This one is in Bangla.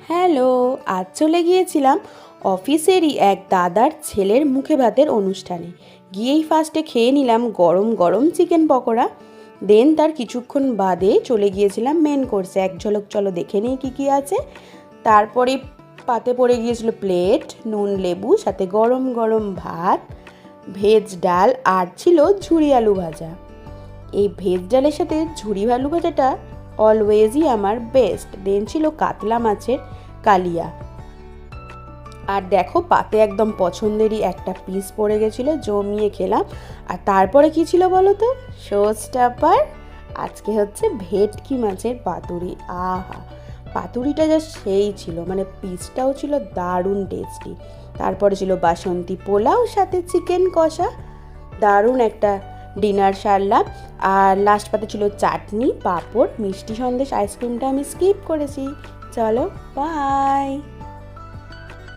হ্যালো, আজ চলে গিয়েছিলাম অফিসেরই এক দাদার ছেলের মুখে ভাতের অনুষ্ঠানে। গিয়েই ফার্স্টে খেয়ে নিলাম গরম গরম চিকেন পকোড়া। দেন তার কিছুক্ষণ বাদে চলে গিয়েছিলাম মেন কোর্সে। এক ঝলক চলো দেখে নিই কী কী আছে। তারপরে পাতে পড়ে গিয়েছিল প্লেট, নুন লেবু, সাথে গরম গরম ভাত, ভেজ ডাল আর ছিল ঝুরি আলু ভাজা। এই ভেজ ডালের সাথে ঝুরি আলু ভাজাটা অলওয়েজই আমার বেস্ট। দেন ছিল কাতলা মাছের কালিয়া। আর দেখো পাতে একদম পছন্দেরই একটা পিস পড়ে গেছিলো, জমিয়ে খেলাম। আর তারপরে কি ছিল বলো তো, শোস্টাপার আজকে হচ্ছে ভেটকি মাছের পাতুরি। আহা, পাতুরিটা যা সেই ছিল, মানে পিসটাও ছিল দারুণ টেস্টি। তারপরে ছিল বাসন্তী পোলাও, সাথে চিকেন কষা। দারুণ একটা ডিনার সারলাম। আর লাস্ট পাতে ছিল চাটনি, পাঁপড়, মিষ্টি সন্দেশ, আইসক্রিমটা আমি স্কিপ করেছি। চলো বাই।